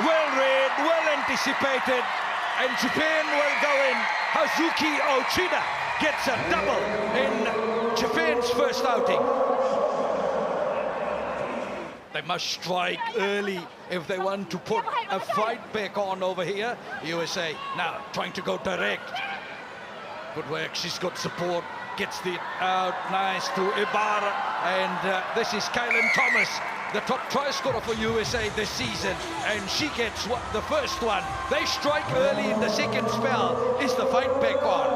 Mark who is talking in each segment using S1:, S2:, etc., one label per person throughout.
S1: well read, well anticipated, and Japan will go in. Hazuki Ochida gets a double in Japan's first outing. They must strike early if they want to put a fight back on over here. USA now trying to go direct. Good work, she's got support, gets the out, nice to Ibarra, and this is Kylan Thomas, the top try scorer for USA this season, and she gets the first one. They strike early in the second spell. Is the fight back on?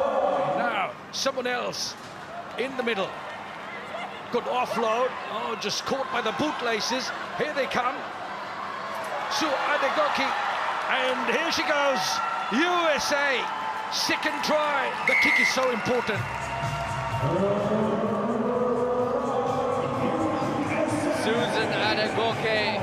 S1: Now, someone else in the middle. Good offload. Oh, just caught by the bootlaces. Here they come. Su Adegoki. And here she goes. USA. Second try. The kick is so important.
S2: Susan Adegoke.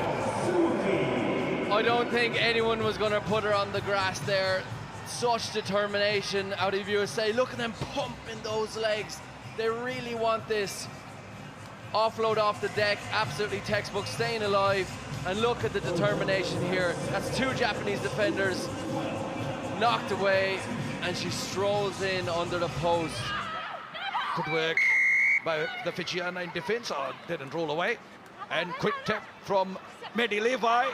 S2: I don't think anyone was going to put her on the grass there. Such determination out of USA. Look at them pumping those legs. They really want this. Offload off the deck, absolutely textbook, staying alive. And look at the determination here. That's two Japanese defenders knocked away, and she strolls in under the post.
S1: Good work by the Fijiana in defense. Oh, didn't roll away. And quick tap from Maddie Levi.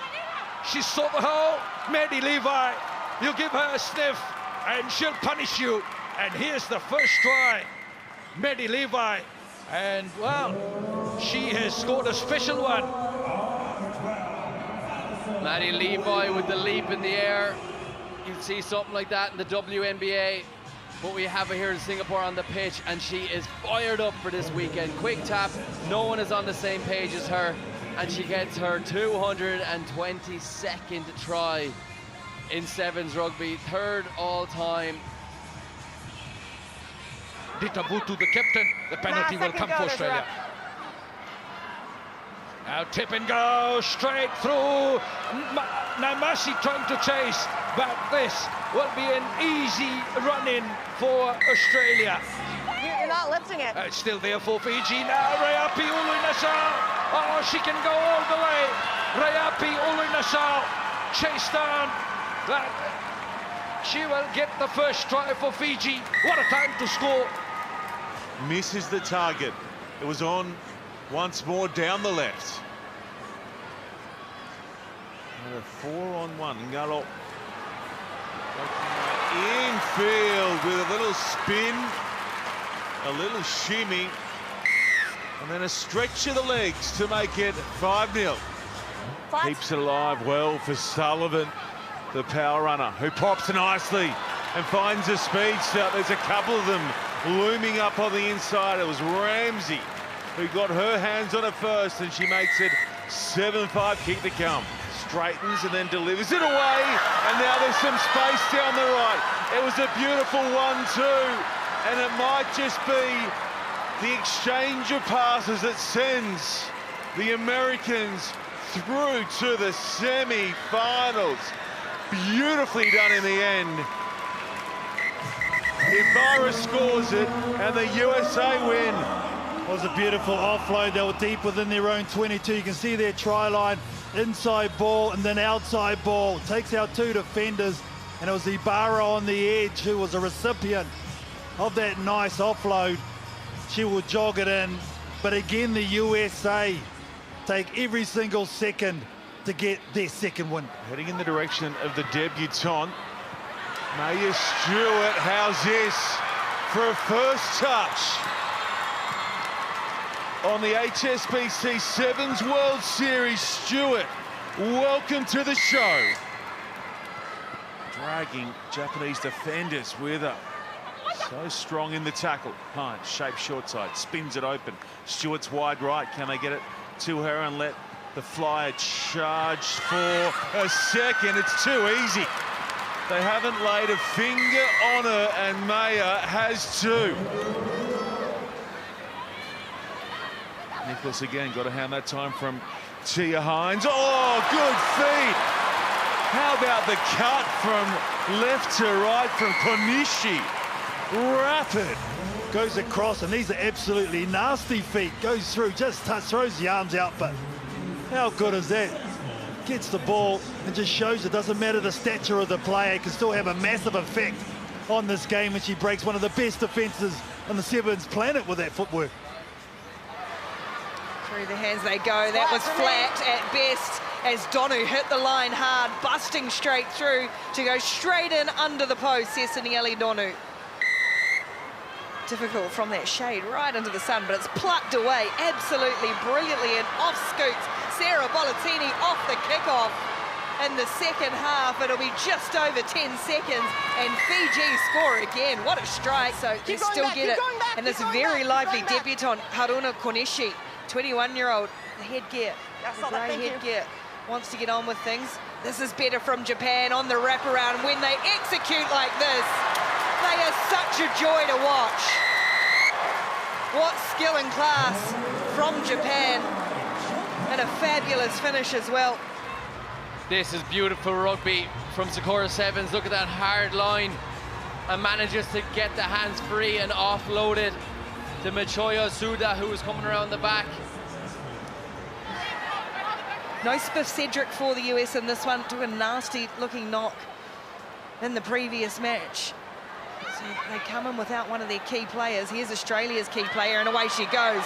S1: She saw the hole. Maddie Levi, you give her a sniff and she'll punish you. And here's the first try. Maddie Levi. And, well, she has scored a special one.
S2: Maddie Levi with the leap in the air. You'd see something like that in the WNBA. But we have her here in Singapore on the pitch, and she is fired up for this weekend. Quick tap, no one is on the same page as her, and she gets her 222nd try in Sevens rugby, third all time.
S1: Ditabutu, the captain, the penalty will come for Australia. Now tip and go, straight through. Namasi trying to chase, but this will be an easy run-in for Australia.
S3: You're not lifting it.
S1: It's still there for Fiji. Now Raiapi Uluinasau. Oh, she can go all the way. Raiapi Uluinasau chased down. But she will get the first try for Fiji. What a time to score.
S4: Misses the target. It was on once more down the left. And a 4-on-1. Ngalo infield with a little spin, a little shimmy, and then a stretch of the legs to make it 5-0. Keeps it alive well for Sullivan, the power runner, who pops nicely and finds a speed start. There's a couple of them looming up on the inside. It was Ramsey who got her hands on it first, and she makes it 7-5. Kick to come. Straightens and then delivers it away, and now there's some space down the right. It was a beautiful 1-2, and it might just be the exchange of passes that sends the Americans through to the semi-finals. Beautifully done in the end. Ibarra scores it, and the USA win.
S5: It was a beautiful offload. They were deep within their own 22. You can see their try line, inside ball and then outside ball. Takes out two defenders, and it was Ibarra on the edge who was a recipient of that nice offload. She will jog it in, but again the USA take every single second to get their second win.
S4: Heading in the direction of the debutante, Maya Stewart. How's this for a first touch on the HSBC Sevens World Series? Stewart, welcome to the show. Dragging Japanese defenders with her. So strong in the tackle. Hunt, shape short side, spins it open. Stewart's wide right. Can they get it to her and let the flyer charge for a second? It's too easy. They haven't laid a finger on her, and Maya has two. Nicholas again got a hand that time from Tia Hines. Oh, good feed. How about the cut from left to right from Konishi? Rapid.
S5: Goes across, and these are absolutely nasty feet. Goes through, just throws the arms out, but how good is that? gets the ball and just shows it doesn't matter the stature of the player, it can still have a massive effect on this game, and she breaks one of the best defenses on the Sevens planet with that footwork.
S3: Through the hands they go. That was flat at best as Donu hit the line hard, busting straight through to go straight in under the post. Sesaniele Donu. Difficult from that shade right into the sun, but it's plucked away absolutely brilliantly, and off scoots Sarah Bollettini off the kickoff. In the second half, it'll be just over 10 seconds, and Fiji score again. What a strike. So they still get it. And this very lively debutante, Haruna Koneshi, 21-year-old, the headgear, the grey headgear, wants to get on with things. This is better from Japan on the wraparound. When they execute like this, they are such a joy to watch. What skill and class from Japan, and a fabulous finish as well.
S2: This is beautiful rugby from Sakura Sevens. Look at that hard line, and manages to get the hands free and offload it to Michoya Suda, who was coming around the back.
S3: No Spiff Cedric for the US in this one. Took a nasty looking knock in the previous match. So they come in without one of their key players. Here's Australia's key player, and away she goes.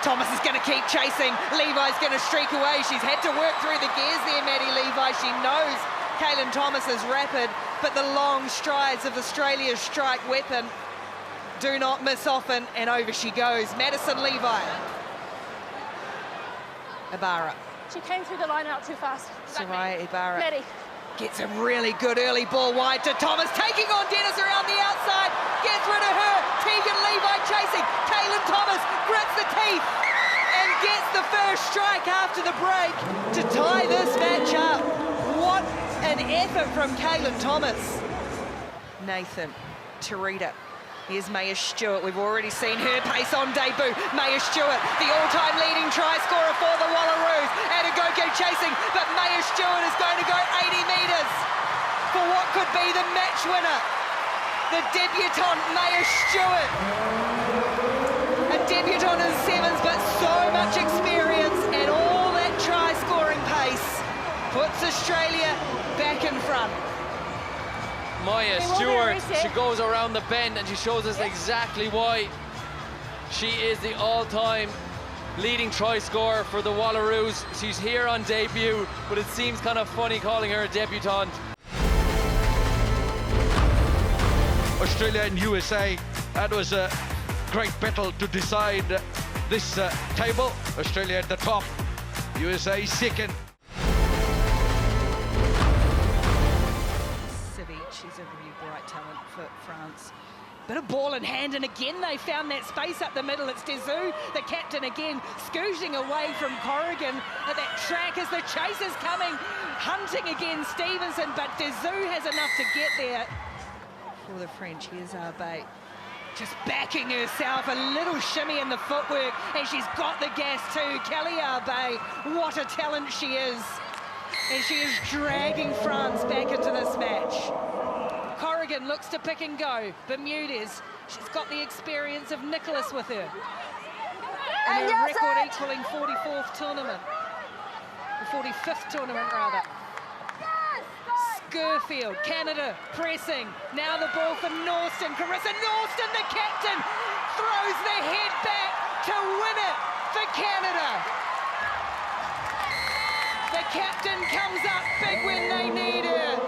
S3: Thomas is going to keep chasing. Levi's going to streak away. She's had to work through the gears there, Maddie Levi. She knows Kaylin Thomas is rapid, but the long strides of Australia's strike weapon do not miss often, and over she goes. Madison Levi. Ibarra.
S6: She came through the line out too fast.
S3: Soraya Ibarra.
S6: Maddie.
S3: Gets a really good early ball wide to Thomas, taking on Dennis around the outside, gets rid of her. Tegan Levi chasing. Kaylin Thomas grits the teeth and gets the first strike after the break to tie this match up. What an effort from Kaylin Thomas. Nathan, Tarita. Here's Maya Stewart. We've already seen her pace on debut. Maya Stewart, the all-time leading try scorer for the Wallaroos. Adegoke chasing, but Maya Stewart is going to go 80 metres for what could be the match winner. The debutante, Maya Stewart. A debutante in sevens, but so much experience and all that try-scoring pace puts Australia back in front.
S2: Maya Stewart, she goes around the bend and she shows us exactly why she is the all-time leading try scorer for the Wallaroos. She's here on debut, but it seems kind of funny calling her a debutante.
S1: Australia and USA, that was a great battle to decide this table. Australia at the top, USA second.
S3: She's a really bright talent for France. Bit of ball in hand, and again they found that space up the middle. It's Dezou, the captain again, scooting away from Corrigan at that track as the chase is coming, hunting again Stevenson, but Dezou has enough to get there. For the French, here's Arbe, just backing herself, a little shimmy in the footwork, and she's got the gas too. Kelly Arbe, what a talent she is. And she is dragging France back into this match. Corrigan looks to pick and go. Bermudez, she's got the experience of Nicholas with her. And her record equaling 44th tournament. The 45th tournament, rather. Skurfield, Canada, pressing. Now the ball for Norston. Carissa Norston, the captain, throws the head back to win it for Canada. The captain comes up big when they need her.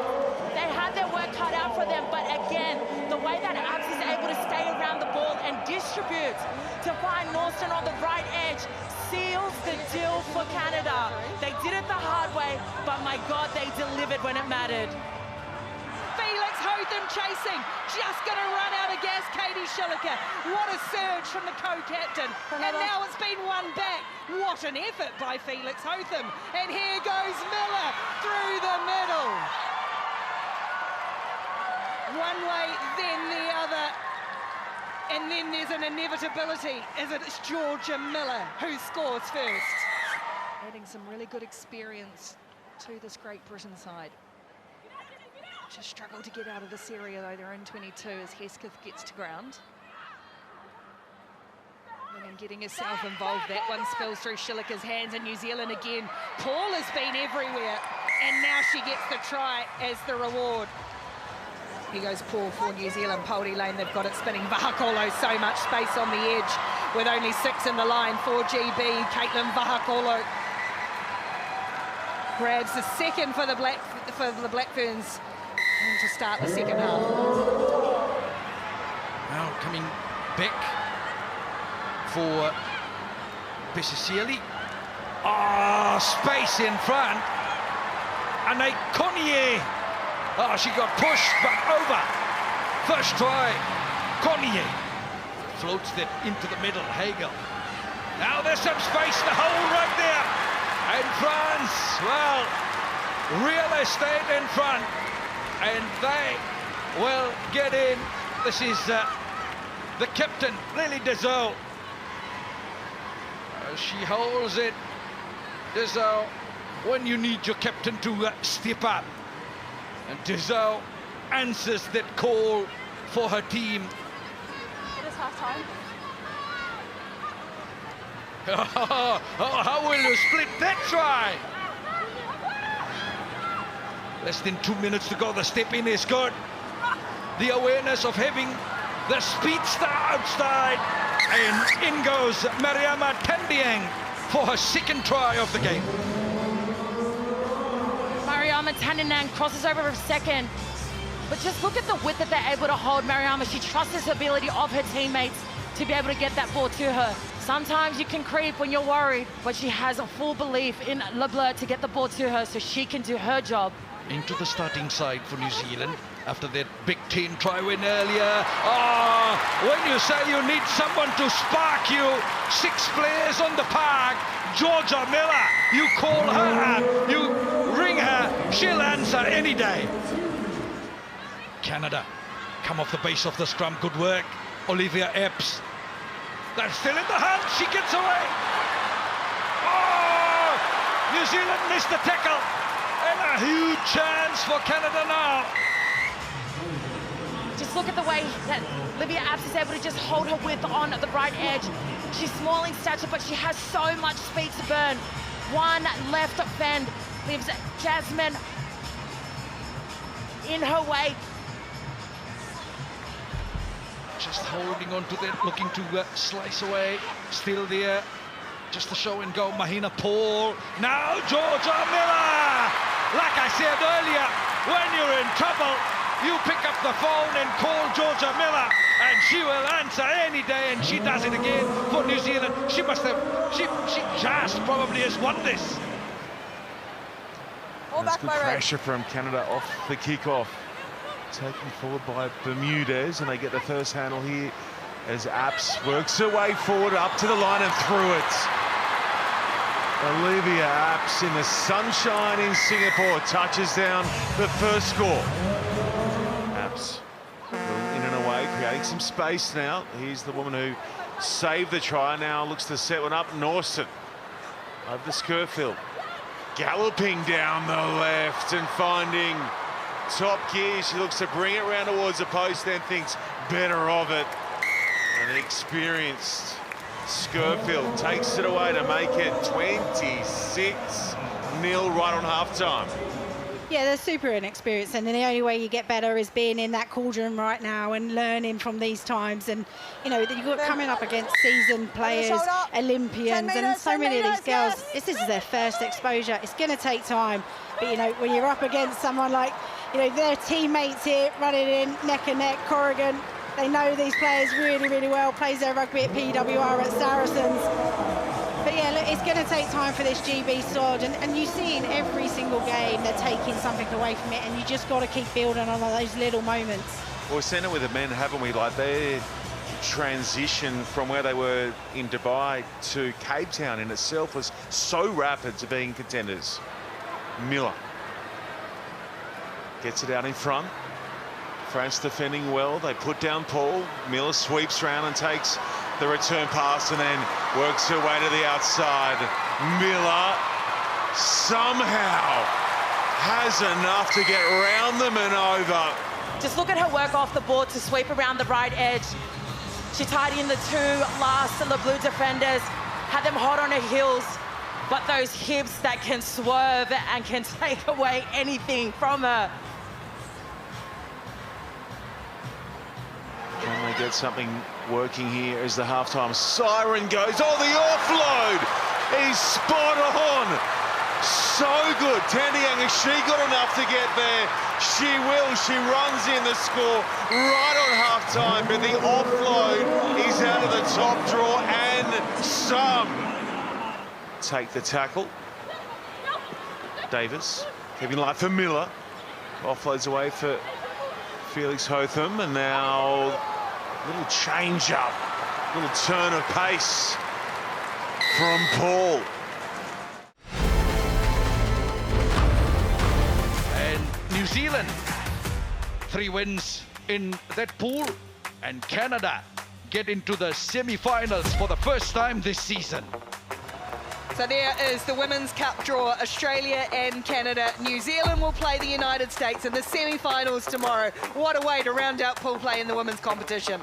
S6: They had their work cut out for them, but again, the way that Abs is able to stay around the ball and distribute to find Norston on the right edge seals the deal for Canada. They did it the hard way, but my God, they delivered when it mattered.
S3: Felix Hotham chasing, just going to run out of gas, Katie Schilliker. What a surge from the co-captain. And now it's been won back. What an effort by Felix Hotham. And here goes Miller through the middle. One way, then the other. And then there's an inevitability, as it's Georgia Miller who scores first. Adding some really good experience to this Great Britain side. Just struggle to get out of this area, though. They're in 22 as Hesketh gets to ground. And getting herself involved. That one spills through Shilika's hands, and New Zealand again. Paul has been everywhere, and now she gets the try as the reward. Here goes Paul for New Zealand. Poldy Lane, they've got it spinning. Vahakolo, so much space on the edge with only 6 in the line for GB. Caitlin Vahakolo grabs the second for the Black Ferns to start the second half.
S1: Now coming back for Pisiceli. Space in front. And a Connier. She got pushed, but over. First try, Connier. Floats that into the middle, Hagel. Now there's some space, the hole right there. And France, well, real estate in front. And they will get in. This is the captain, Lily Dezeau. She holds it. Dezeau, when you need your captain to step up. And Dezeau answers that call for her team.
S6: It is half time.
S1: How will you split that try? Less than 2 minutes to go. The step in is good. The awareness of having the speedster outside. And in goes Mariama Tandiang for her second try of the game.
S6: Mariama Tandiang crosses over for second. But just look at the width that they're able to hold Mariama. She trusts the ability of her teammates to be able to get that ball to her. Sometimes you can creep when you're worried, but she has a full belief in LeBlanc to get the ball to her so she can do her job.
S1: Into the starting side for New Zealand after that Big Ten try win earlier. When you say you need someone to spark you, 6 players on the park, Georgia Miller, you call her up, you ring her, she'll answer any day. Canada come off the base of the scrum, good work. Olivia Epps, they're still in the hunt, she gets away. New Zealand missed the tackle. And a huge chance for Canada now.
S6: Just look at the way that Olivia Epps is able to just hold her width on the right edge. She's small in stature, but she has so much speed to burn. One left fend leaves Jasmine in her way.
S1: Just holding on to that, looking to slice away. Still there. Just a show and go. Mahina Paul. Now Georgia Miller. Like I said earlier, when you're in trouble, you pick up the phone and call Georgia Miller, and she will answer any day, and she does it again for New Zealand. She must have, she just probably has won this.
S4: That's good pressure from Canada off the kickoff. Taken forward by Bermudez, and they get the first handle here as Apps works her way forward up to the line and through it. Olivia Apps in the sunshine in Singapore touches down the first score. Apps in and away, creating some space now. Here's the woman who saved the try, now looks to set one up. Norton over the Skirfield, galloping down the left and finding top gear. She looks to bring it round towards the post, then thinks better of it. And the experienced Skirfield takes it away to make it 26-0 right on half-time.
S7: Yeah, they're super inexperienced, and the only way you get better is being in that cauldron right now and learning from these times. And, you know, you've got coming up against seasoned players, Olympians, and so many of these girls, this is their first exposure. It's going to take time. But, you know, when you're up against someone like, you know, their teammates here running in neck and neck, Corrigan, they know these players really, really well, plays their rugby at PWR at Saracens. But yeah, look, it's going to take time for this GB squad, and you see in every single game they're taking something away from it, and you just got to keep building on those little moments.
S4: Well, we've seen it with the men, haven't we? Like their transition from where they were in Dubai to Cape Town in itself was so rapid to being contenders. Miller gets it out in front. France defending well. They put down Paul. Miller sweeps round and takes the return pass and then works her way to the outside. Miller somehow has enough to get round them and over.
S6: Just look at her work off the board to sweep around the right edge. She tied in the two last of the blue defenders, had them hot on her heels, but those hips that can swerve and can take away anything from her.
S4: Can they get something working here as the halftime siren goes? Oh, the offload is spot on. So good. Tandiang, has she got enough to get there? She will. She runs in the score right on halftime, but the offload is out of the top drawer and some. Take the tackle. Davis keeping light for Miller. Offloads away for Felix Hotham, and now a little change up, little turn of pace from Paul.
S1: And New Zealand, 3 wins in that pool, and Canada get into the semi-finals for the first time this season.
S3: So there is the Women's Cup draw. Australia and Canada. New Zealand will play the United States in the semi-finals tomorrow. What a way to round out pool play in the women's competition.